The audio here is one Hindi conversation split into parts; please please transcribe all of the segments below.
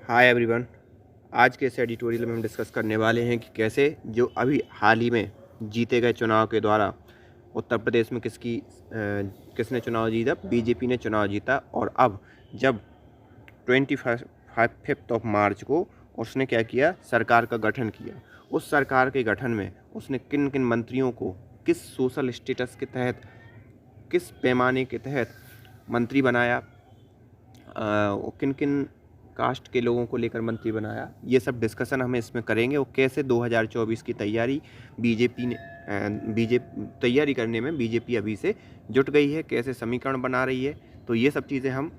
Hi everyone. आज के इस एडिटोरियल में हम डिस्कस करने वाले हैं कि कैसे जो अभी हाल ही में जीते गए चुनाव के द्वारा उत्तर प्रदेश में किसने चुनाव जीता। बीजेपी ने चुनाव जीता। और अब जब 25 ऑफ मार्च को उसने क्या किया, सरकार का गठन किया। उस सरकार के गठन में उसने किन किन मंत्रियों को किस सोशल स्टेटस के तहत, किस पैमाने के तहत मंत्री बनाया, किन किन कास्ट के लोगों को लेकर मंत्री बनाया, ये सब डिस्कशन हम इसमें करेंगे। और कैसे 2024 की तैयारी तैयारी करने में बीजेपी अभी से जुट गई है, कैसे समीकरण बना रही है, तो ये सब चीज़ें हम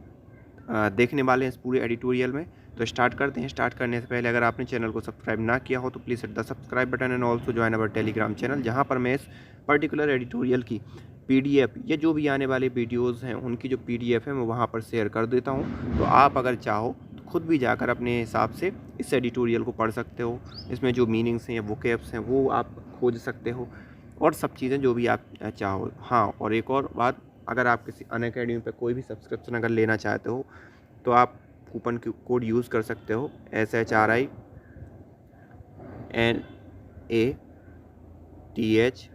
देखने वाले हैं इस पूरे एडिटोरियल में। तो स्टार्ट करते हैं। स्टार्ट करने से पहले अगर आपने चैनल को सब्सक्राइब ना किया हो तो please hit the subscribe button and also join our Telegram channel, जहाँ पर मैं इस पर्टिकुलर एडिटोरियल की PDF या जो भी आने वाले वीडियोज़ हैं उनकी जो PDF है मैं वहाँ पर शेयर कर देता हूँ। तो आप अगर चाहो तो खुद भी जाकर अपने हिसाब से इस एडिटोरियल को पढ़ सकते हो। इसमें जो मीनिंग्स हैं या वोकैब्स हैं वो आप खोज सकते हो, और सब चीज़ें जो भी आप चाहो। हाँ, और एक और बात, अगर आप किसी अनअकैडमी पर कोई भी सब्सक्रिप्शन अगर लेना चाहते हो तो आप कूपन कोड यूज़ कर सकते हो SHINATH10।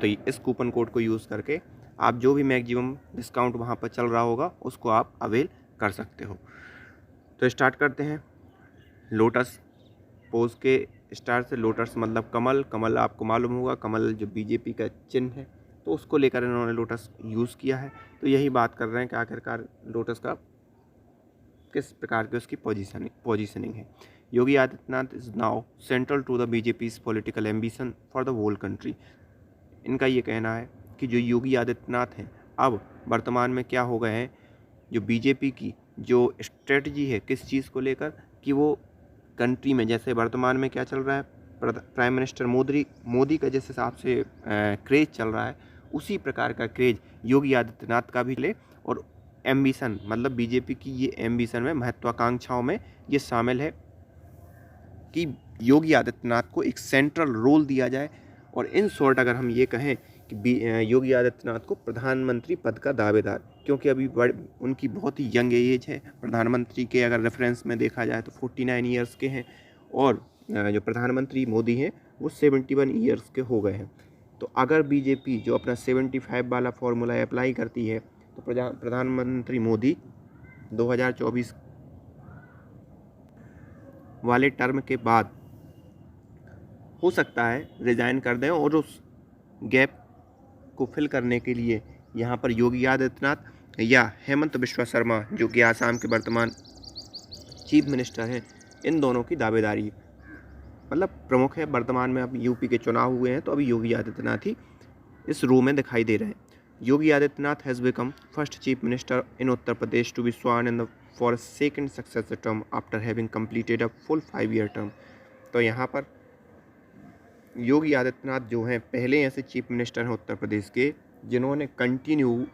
तो इस कूपन कोड को यूज़ करके आप जो भी मैक्सिमम डिस्काउंट वहाँ पर चल रहा होगा उसको आप अवेल कर सकते हो। तो स्टार्ट करते हैं। लोटस पोज के स्टार से, लोटस मतलब कमल। कमल आपको मालूम होगा, कमल जो बीजेपी का चिन्ह है, तो उसको लेकर इन्होंने लोटस यूज़ किया है। तो यही बात कर रहे हैं कि आखिरकार लोटस का किस प्रकार की उसकी पोजीशनिंग है। Yogi Adityanath is now central to the BJP's political ambition for the whole country. इनका ये कहना है कि जो योगी आदित्यनाथ हैं अब वर्तमान में क्या हो गए हैं, जो बीजेपी की जो स्ट्रेटजी है किस चीज़ को लेकर, कि वो कंट्री में जैसे वर्तमान में क्या चल रहा है, प्राइम मिनिस्टर मोदी का जिस हिसाब से क्रेज चल रहा है, उसी प्रकार का क्रेज योगी आदित्यनाथ का भी चले। और एम्बिशन मतलब बीजेपी की ये एम्बिशन में, महत्वाकांक्षाओं में ये शामिल है कि योगी आदित्यनाथ को एक सेंट्रल रोल दिया जाए। और इन शॉर्ट अगर हम ये कहें कि योगी आदित्यनाथ को प्रधानमंत्री पद का दावेदार, क्योंकि अभी उनकी बहुत ही यंग एज है। प्रधानमंत्री के अगर रेफरेंस में देखा जाए तो 49 ईयर्स के हैं, और जो प्रधानमंत्री मोदी हैं वो 71 ईयर्स के हो गए हैं। तो अगर बीजेपी जो अपना 75 वाला फॉर्मूला अप्लाई करती है तो प्रधानमंत्री मोदी 2024 वाले टर्म के बाद हो सकता है रिजाइन कर दें, और उस गैप को फिल करने के लिए यहाँ पर योगी आदित्यनाथ या हेमंत बिश्वा शर्मा जो कि आसाम के वर्तमान चीफ मिनिस्टर हैं, इन दोनों की दावेदारी मतलब प्रमुख है। वर्तमान में अब यूपी के चुनाव हुए हैं तो अभी योगी आदित्यनाथ ही इस रो में दिखाई दे रहे हैं। Yogi Adityanath has become first chief minister in Uttar Pradesh to be sworn in for second successive term after having completed a full 5-year term. तो यहाँ पर योगी आदित्यनाथ जो हैं पहले ऐसे चीफ मिनिस्टर हैं उत्तर प्रदेश के जिन्होंने कंटिन्यू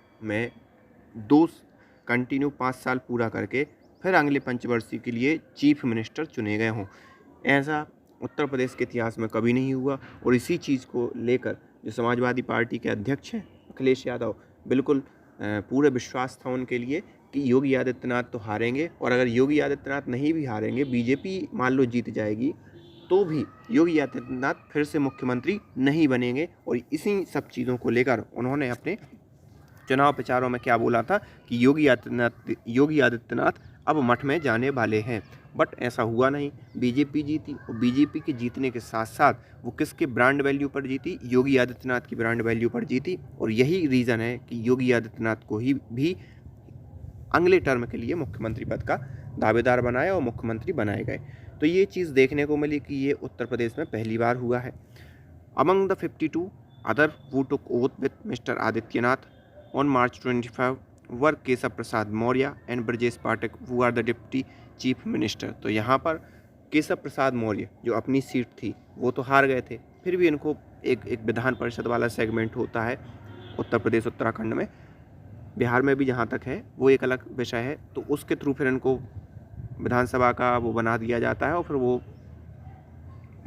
5 साल पूरा करके फिर अगले पंचवर्षीय के लिए चीफ मिनिस्टर चुने गए हों। ऐसा उत्तर प्रदेश के इतिहास में कभी नहीं हुआ। और इसी चीज़ को लेकर जो समाजवादी पार्टी के अध्यक्ष हैं अखिलेश यादव, बिल्कुल पूरे विश्वास था उनके लिए कि योगी आदित्यनाथ तो हारेंगे, और अगर योगी आदित्यनाथ नहीं भी हारेंगे, बीजेपी मान लो जीत जाएगी, तो भी योगी आदित्यनाथ फिर से मुख्यमंत्री नहीं बनेंगे। और इसी सब चीज़ों को लेकर उन्होंने अपने चुनाव प्रचारों में क्या बोला था कि योगी आदित्यनाथ अब मठ में जाने वाले हैं। बट ऐसा हुआ नहीं, बीजेपी जीती। और बीजेपी के जीतने के साथ साथ वो किसके ब्रांड वैल्यू पर जीती, योगी आदित्यनाथ की ब्रांड वैल्यू पर जीती। और यही रीज़न है कि योगी आदित्यनाथ को ही भी अगले टर्म के लिए मुख्यमंत्री पद का दावेदार बनाया और मुख्यमंत्री बनाए गए। तो ये चीज़ देखने को मिली कि ये उत्तर प्रदेश में पहली बार हुआ है। Among the 52 other who took oath with Mr. Adityanath on March 25 were Keshav Prasad Maurya and Brajesh Pathak who are the deputy chief minister. तो यहाँ पर केशव प्रसाद मौर्य जो अपनी सीट थी वो तो हार गए थे, फिर भी इनको एक विधान परिषद वाला सेगमेंट होता है उत्तर प्रदेश उत्तराखंड में, बिहार में भी जहाँ तक है वो एक अलग विषय है, तो उसके थ्रू फिर इनको विधानसभा का वो बना दिया जाता है और फिर वो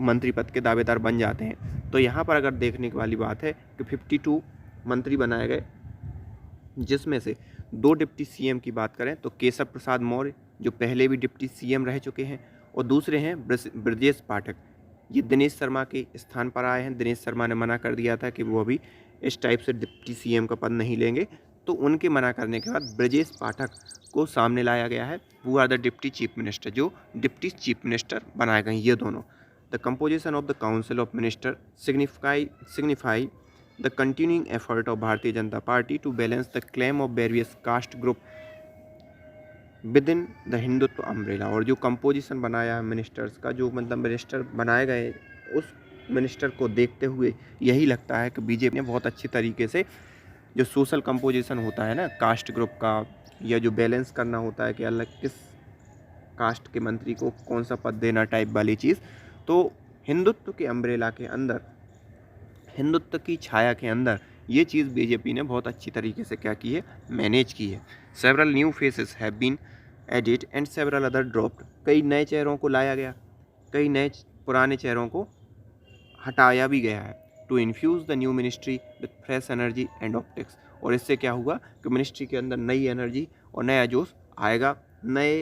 मंत्री पद के दावेदार बन जाते हैं। तो यहाँ पर अगर देखने वाली बात है कि 52 मंत्री बनाए गए, जिसमें से 2 डिप्टी CM की बात करें तो केशव प्रसाद मौर्य जो पहले भी डिप्टी सीएम रह चुके हैं, और दूसरे हैं ब्रजेश पाठक। ये दिनेश शर्मा के स्थान पर आए हैं। दिनेश शर्मा ने मना कर दिया था कि वो अभी इस टाइप से डिप्टी सीएम का पद नहीं लेंगे, तो उनके मना करने के बाद ब्रजेश पाठक को सामने लाया गया है। वो are the deputy chief minister, जो डिप्टी चीफ मिनिस्टर बनाए गए ये दोनों। The composition of the council of minister signify the continuing effort of Bharatiya Janata Party to balance the claim of various caste group within the Hindutva umbrella. और जो कंपोजिशन बनाया है मिनिस्टर्स का, जो मतलब मिनिस्टर बनाए गए, उस मिनिस्टर को देखते हुए यही लगता है कि बीजेपी ने बहुत अच्छी तरीके से जो सोशल कंपोजिशन होता है ना कास्ट ग्रुप का, या जो बैलेंस करना होता है कि अलग किस कास्ट के मंत्री को कौन सा पद देना टाइप वाली चीज़, तो हिंदुत्व के अम्ब्रेला के अंदर, हिंदुत्व की छाया के अंदर ये चीज़ बीजेपी ने बहुत अच्छी तरीके से क्या की है, मैनेज की है। Several new faces have been added and several other dropped. कई नए चेहरों को लाया गया, कई नए पुराने चेहरों को हटाया भी गया है। To infuse the new ministry with fresh energy and optics. और इससे क्या हुआ कि मिनिस्ट्री के अंदर नई एनर्जी और नया जोश आएगा, नए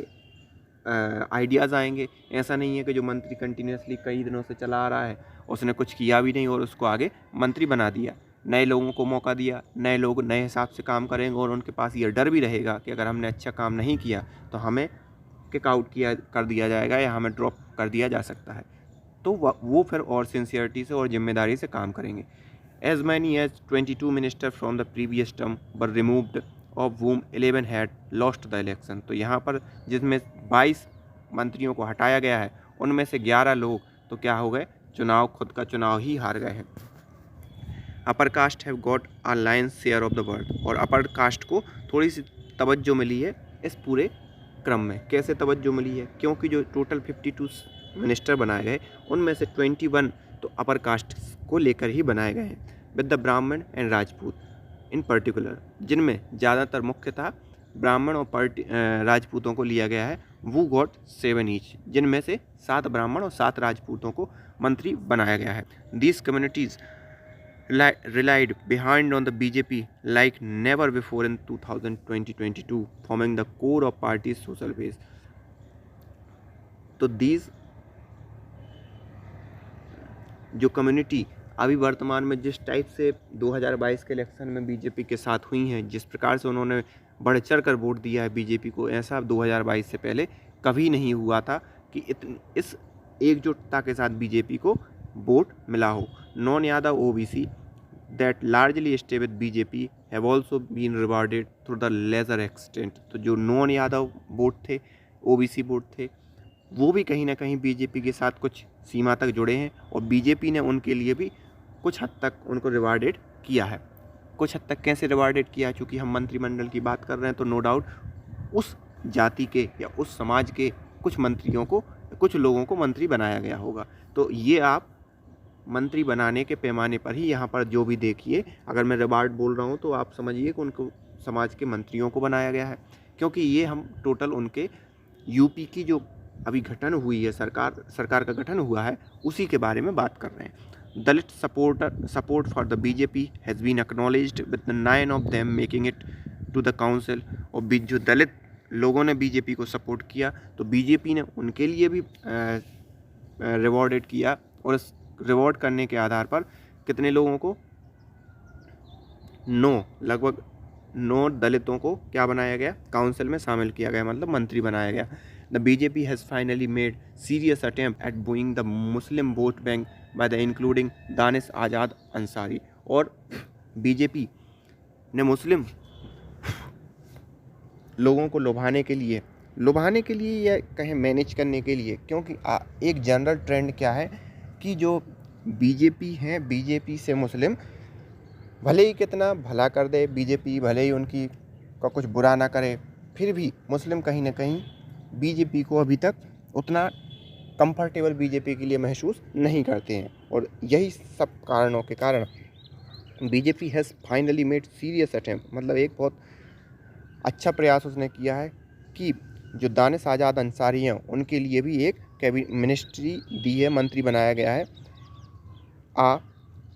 आइडियाज़ आएंगे। ऐसा नहीं है कि जो मंत्री कंटिन्यूसली कई दिनों से चला आ रहा है, उसने कुछ किया भी नहीं और उसको आगे मंत्री बना दिया। नए लोगों को मौका दिया, नए लोग नए हिसाब से काम करेंगे, और उनके पास ये डर भी रहेगा कि अगर हमने अच्छा काम नहीं किया तो हमें किक आउट कर दिया जाएगा या हमें ड्रॉप कर दिया जा सकता है। तो वो फिर और सिंसियरिटी से और जिम्मेदारी से काम करेंगे। As many as 22 minister from the previous term were removed, of whom 11 had lost the election. तो यहाँ पर जिसमें 22 मंत्रियों को हटाया गया है, उनमें से 11 लोग तो क्या हो गए, खुद का चुनाव ही हार गए हैं। Upper caste have got a Lions share of the world. और अपर कास्ट को थोड़ी सी तवज्जो मिली है इस पूरे क्रम में। कैसे तवज्जो मिली है, क्योंकि जो टोटल 52 मिनिस्टर बनाए गए, उनमें से 21 तो अपर कास्ट को लेकर ही बनाए गए हैं, विद द ब्राह्मण एंड राजपूत इन पर्टिकुलर, जिनमें ज़्यादातर मुख्यतः ब्राह्मण और राजपूतों को लिया गया है। वो गॉट 7 ईच, जिनमें से 7 ब्राह्मण और 7 राजपूतों को मंत्री बनाया गया है। These communities relied behind on the BJP like never before in 2020-22, forming the core of party's social base. तो these जो कम्युनिटी अभी वर्तमान में जिस टाइप से 2022 के इलेक्शन में बीजेपी के साथ हुई हैं, जिस प्रकार से उन्होंने बढ़ चढ़ कर वोट दिया है बीजेपी को, ऐसा 2022 से पहले कभी नहीं हुआ था कि इस एकजुटता के साथ बीजेपी को वोट मिला हो। Non Yadav OBC that largely stay with BJP have also been rewarded through the lesser extent। तो जो नॉन यादव वोट थे, ओबीसी वोट थे, वो भी कहीं ना कहीं बीजेपी के साथ कुछ सीमा तक जुड़े हैं, और बीजेपी ने उनके लिए भी कुछ हद तक उनको रिवार्डेड किया है। कुछ हद तक कैसे रिवार्डेड किया, चूँकि हम मंत्रिमंडल की बात कर रहे हैं, तो नो डाउट उस जाति के या उस समाज के कुछ मंत्रियों को, कुछ लोगों को मंत्री बनाया गया होगा। तो ये आप मंत्री बनाने के पैमाने पर ही यहाँ पर जो भी देखिए, अगर मैं रिवार्ड बोल रहा हूँ तो आप समझिए कि उनको समाज के मंत्रियों को बनाया गया है, क्योंकि ये हम टोटल उनके यूपी की जो अभी गठन हुई है, सरकार का गठन हुआ है, उसी के बारे में बात कर रहे हैं। Dalit support for the BJP has been acknowledged with 9 of them making it to the council. और जो दलित लोगों ने बीजेपी को सपोर्ट किया, तो बीजेपी ने उनके लिए भी रिवॉर्डेड किया, और इस रिवॉर्ड करने के आधार पर कितने लोगों को, लगभग 9 दलितों को क्या बनाया गया, काउंसिल में शामिल किया गया, मतलब मंत्री बनाया गया। The BJP has finally made serious attempt at wooing the Muslim vote bank by the including Danish Azad Ansari. और बीजेपी ने मुस्लिम लोगों को लुभाने के लिए या कहें मैनेज करने के लिए, क्योंकि एक जनरल ट्रेंड क्या है कि जो बीजेपी है, बीजेपी से मुस्लिम भले ही कितना भला कर दे, बीजेपी भले ही उनकी का कुछ बुरा ना करे, फिर भी मुस्लिम कहीं ना कहीं बीजेपी को अभी तक उतना कंफर्टेबल बीजेपी के लिए महसूस नहीं करते हैं। और यही सब कारणों के कारण BJP has finally made serious attempt, मतलब एक बहुत अच्छा प्रयास उसने किया है कि जो दानिश आज़ाद अंसारी हैं उनके लिए भी एक कैबिनेट मिनिस्ट्री दी है, मंत्री बनाया गया है।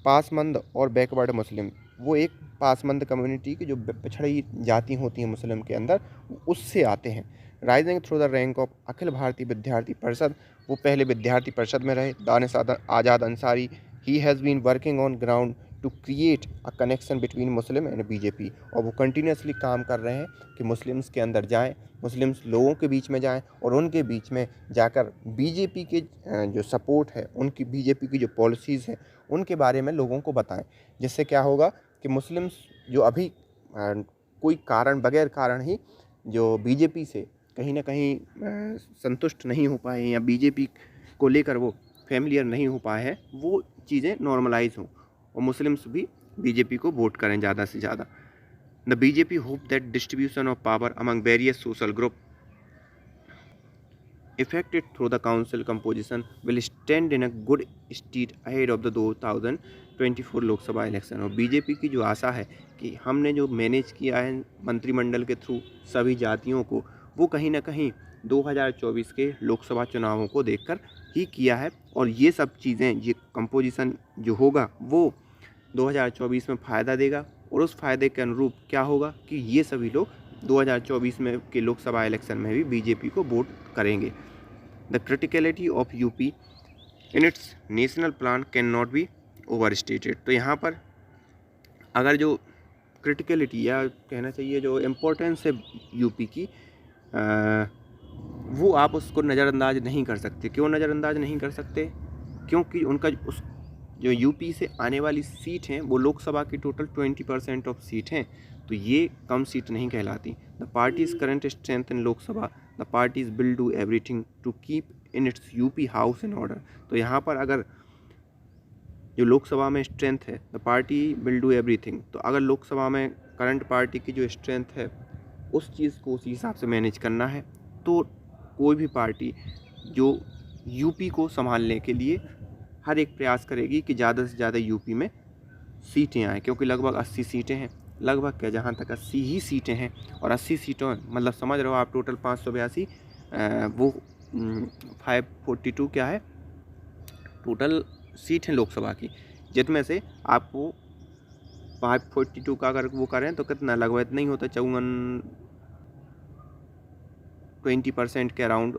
पासमंद और बैकवर्ड मुस्लिम, वो एक पासमंद कम्युनिटी की जो पिछड़ी जाति होती हैं मुस्लिम के अंदर, उससे आते हैं। Rising through the rank of Akhil Bharatiya Vidyarthi Parishad, वो पहले विद्यार्थी परिषद में रहे। Danish Azad Ansari, he has been working on ground to create a connection between Muslim and BJP, और वो कंटिन्यूसली काम कर रहे हैं कि मुस्लिम्स के अंदर जाएं, मुस्लिम्स लोगों के बीच में जाएं और उनके बीच में जाकर बीजेपी के जो सपोर्ट है, उनकी बीजेपी की जो पॉलिसीज़ हैं उनके बारे में लोगों को बताएं। जिससे क्या होगा कि मुस्लिम्स जो अभी कोई कारण बगैर कारण ही जो बीजेपी से कहीं ना कहीं संतुष्ट नहीं हो पाए या बीजेपी को लेकर वो फैमिलियर नहीं हो पाए हैं, वो चीज़ें नॉर्मलाइज हों और मुस्लिम्स भी बीजेपी को वोट करें ज़्यादा से ज़्यादा। The BJP hope that distribution of power among various social group effected through the council composition will stand in a good state ahead of the 2024 Lok Sabha election. और बीजेपी की जो आशा है कि हमने जो मैनेज किया है मंत्रिमंडल के थ्रू सभी जातियों को, वो कहीं ना कहीं 2024 के लोकसभा चुनावों को देखकर ही किया है। और ये सब चीज़ें, ये कंपोजिशन जो होगा वो 2024 में फ़ायदा देगा, और उस फायदे के अनुरूप क्या होगा कि ये सभी लोग 2024 में के लोकसभा इलेक्शन में भी बीजेपी को वोट करेंगे। The criticality of UP in its national plan can not be over stated. तो यहाँ पर अगर जो क्रिटिकलिटी या कहना चाहिए जो इम्पोर्टेंस है यूपी की, वो आप उसको नज़रअंदाज नहीं कर सकते। क्यों नज़रअंदाज नहीं कर सकते? क्योंकि उनका उस जो यूपी से आने वाली सीट हैं वो लोकसभा की टोटल 20% ऑफ सीट हैं, तो ये कम सीट नहीं कहलाती। The party's current strength in Lok Sabha, the party's will do everything to keep in its UP house in order. तो यहाँ पर अगर जो लोकसभा में स्ट्रेंथ है, the party will do everything, तो अगर लोकसभा में करंट पार्टी की जो स्ट्रेंथ है उस चीज़ को उसी हिसाब से मैनेज करना है, तो कोई भी पार्टी जो यूपी को संभालने के लिए हर एक प्रयास करेगी कि ज़्यादा से ज़्यादा यूपी में सीटें आएँ, क्योंकि लगभग 80 सीटें हैं, लगभग क्या जहाँ तक 80 ही सीटें हैं, और 80 सीटों मतलब समझ रहे हो आप टोटल 582, वो 542 क्या है टोटल सीट हैं लोकसभा की, जिनमें से आपको 542 का अगर वो करें तो कितना लगभग इतना ही होता है, 20% के अराउंड,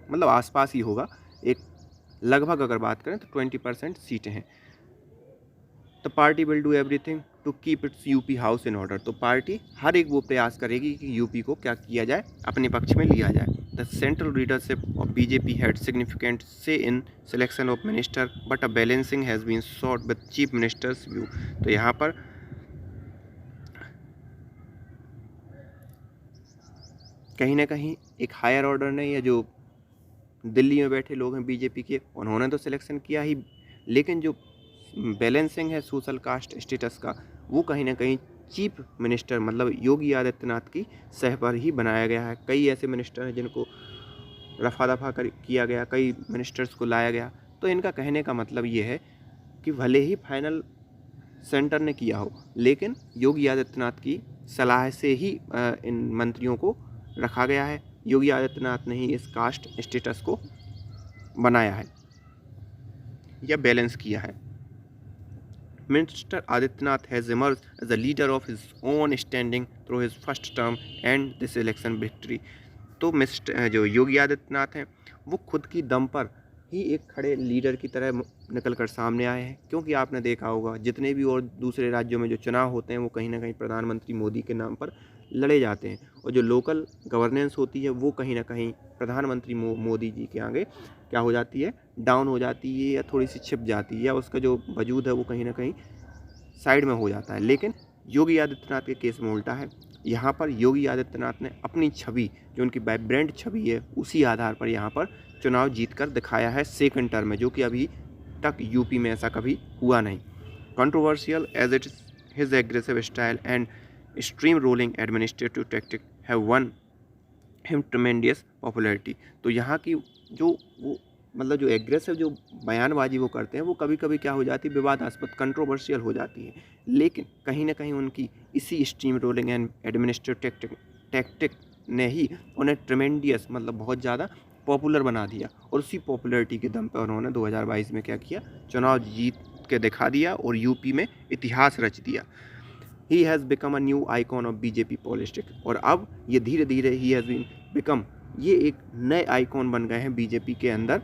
मतलब आसपास ही होगा, एक लगभग अगर बात करें तो 20% सीटें हैं। The party will do everything to keep its UP house in order. तो पार्टी हर एक वो प्रयास करेगी कि यूपी को क्या किया जाए, अपने पक्ष में लिया जाए। The central leadership of BJP had significant say in selection of minister, but a balancing has been sought with chief minister's view. तो यहाँ पर कहीं ना कहीं एक हायर ऑर्डर ने, या जो दिल्ली में बैठे लोग हैं बीजेपी के, उन्होंने तो सिलेक्शन किया ही, लेकिन जो बैलेंसिंग है सोशल कास्ट स्टेटस का, वो कहीं ना कहीं चीफ मिनिस्टर मतलब योगी आदित्यनाथ की सह पर ही बनाया गया है। कई ऐसे मिनिस्टर हैं जिनको रफा दफा किया गया, कई मिनिस्टर्स को लाया गया। तो इनका कहने का मतलब ये है कि भले ही फाइनल सेंटर ने किया हो, लेकिन योगी आदित्यनाथ की सलाह से ही इन मंत्रियों को रखा गया है। योगी आदित्यनाथ ने ही इस कास्ट स्टेटस को बनाया है या बैलेंस किया है। Minister Adityanath has emerged as a leader of his own standing through his first term and this election victory। तो मिस्टर जो योगी आदित्यनाथ हैं वो खुद की दम पर ही एक खड़े लीडर की तरह निकल कर सामने आए हैं, क्योंकि आपने देखा होगा जितने भी और दूसरे राज्यों में जो चुनाव होते हैं वो कहीं ना कहीं प्रधानमंत्री मोदी के नाम पर लड़े जाते हैं, और जो लोकल गवर्नेंस होती है वो कहीं ना कहीं प्रधानमंत्री मोदी जी के आगे क्या हो जाती है, डाउन हो जाती है, या थोड़ी सी छिप जाती है, या उसका जो वजूद है वो कहीं ना कहीं साइड में हो जाता है। लेकिन योगी आदित्यनाथ के केस में उल्टा है। यहाँ पर योगी आदित्यनाथ ने अपनी छवि, जो उनकी वाइब्रेंट छवि है, उसी आधार पर यहाँ पर चुनाव जीतकर दिखाया है सेकंड टर्म में, जो कि अभी तक यूपी में ऐसा कभी हुआ नहीं। Controversial as it his aggressive style and stream rolling administrative tactic have won him tremendous popularity. तो यहाँ की जो वो मतलब जो एग्रेसिव जो बयानबाजी वो करते हैं वो कभी कभी क्या हो जाती है, विवादास्पद कंट्रोवर्शियल हो जाती है, लेकिन कहीं ना कहीं उनकी इसी stream rolling and administrative tactic ने ही उन्हें ट्रेमेंडियस मतलब बहुत ज़्यादा पॉपुलर बना दिया, और उसी पॉपुलैरिटी के दम पर उन्होंने 2022 में क्या किया, चुनाव जीत के दिखा दिया और यूपी में इतिहास रच दिया। He has become a new icon of BJP politics. और अब ये धीरे धीरे ही हैज़ बीन बिकम, ये एक नए आइकॉन बन गए हैं बीजेपी के अंदर।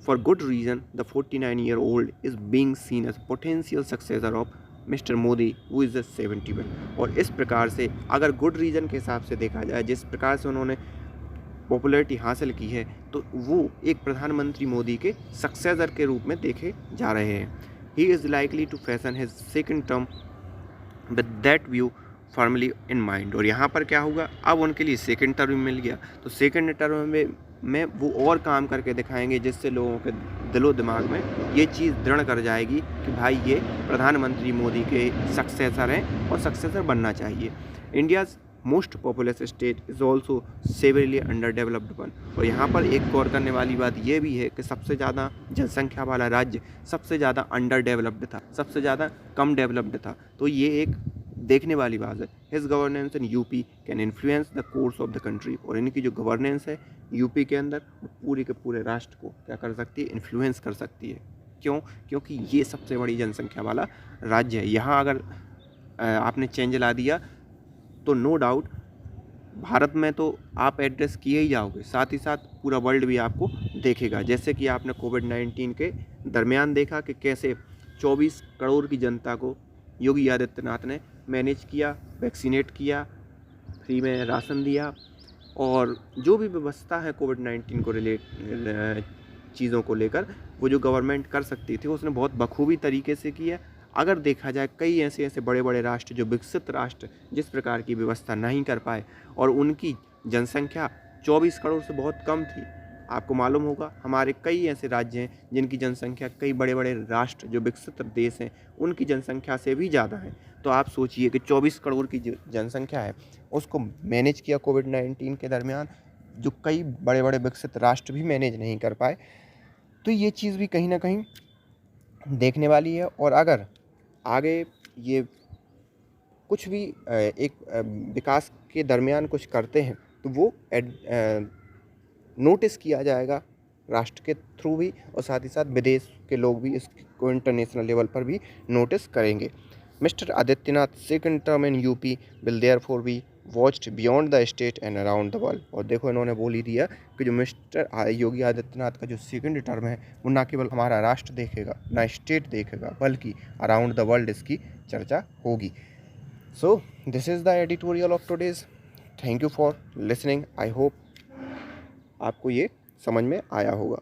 For good reason the 49-year-old is being seen as potential successor of mister Modi who is the 71। और इस प्रकार से अगर गुड रीज़न के हिसाब से देखा जाए, जिस प्रकार से उन्होंने पॉपुलैरिटी हासिल की है, तो वो एक प्रधानमंत्री मोदी के सक्सेसर के रूप में देखे जा रहे हैं। He is likely to fashion his second term with that view formally in mind. और यहाँ पर क्या होगा, अब उनके लिए सेकेंड टर्म मिल गया, तो सेकेंड टर्म में वो और काम करके दिखाएंगे जिससे लोगों के दिलो दिमाग में ये चीज़ दृढ़ कर जाएगी कि भाई ये प्रधानमंत्री मोदी के सक्सेसर हैं और सक्सेसर बनना चाहिए। India's most populous state is also severally under developed one. और यहाँ पर एक गौर करने वाली बात यह भी है कि सबसे ज़्यादा जनसंख्या वाला राज्य सबसे ज़्यादा अंडर डेवलप्ड था, सबसे ज़्यादा कम डेवलप्ड था। तो ये एक देखने वाली बात है। His governance in UP can influence the course of the country. और इनकी जो गवर्नेंस है यूपी के अंदर, वो पूरे के पूरे राष्ट्र को क्या कर सकती है, इन्फ्लुएंस कर सकती है। क्यों? क्योंकि ये सबसे बड़ी जनसंख्या वाला राज्य है। यहाँ अगर आपने चेंज ला दिया तो नो डाउट भारत में तो आप एड्रेस किए ही जाओगे, साथ ही साथ पूरा वर्ल्ड भी आपको देखेगा। जैसे कि आपने कोविड-19 के दरमियान देखा कि कैसे 24 करोड़ की जनता को योगी आदित्यनाथ ने मैनेज किया, वैक्सीनेट किया, फ्री में राशन दिया, और जो भी व्यवस्था है कोविड-19 को रिलेट चीज़ों को लेकर वो जो गवर्नमेंट कर सकती थी उसने बहुत बखूबी तरीके से किया। अगर देखा जाए कई ऐसे बड़े बड़े राष्ट्र जो विकसित राष्ट्र जिस प्रकार की व्यवस्था नहीं कर पाए, और उनकी जनसंख्या 24 करोड़ से बहुत कम थी। आपको मालूम होगा हमारे कई ऐसे राज्य हैं जिनकी जनसंख्या कई बड़े बड़े राष्ट्र जो विकसित देश हैं उनकी जनसंख्या से भी ज़्यादा है। तो आप सोचिए कि 24 करोड़ की जो जनसंख्या है उसको मैनेज किया कोविड-19 के दरमियान, जो कई बड़े बड़े विकसित राष्ट्र भी मैनेज नहीं कर पाए। तो ये चीज़ भी कहीं ना कहीं देखने वाली है। और अगर आगे ये कुछ भी एक विकास के दरमियान कुछ करते हैं तो वो नोटिस किया जाएगा राष्ट्र के थ्रू भी, और साथ ही साथ विदेश के लोग भी इसको इंटरनेशनल लेवल पर भी नोटिस करेंगे। Mister Adityanath second term in UP will therefore be watched beyond the state and around the world. और देखो इन्होंने बोल ही दिया कि जो मिस्टर योगी आदित्यनाथ का जो सेकंड टर्म है वो ना केवल हमारा राष्ट्र देखेगा, ना स्टेट देखेगा, बल्कि अराउंड द वर्ल्ड इसकी चर्चा होगी। So this is the editorial of today's. Thank you for listening. I hope आपको ये समझ में आया होगा।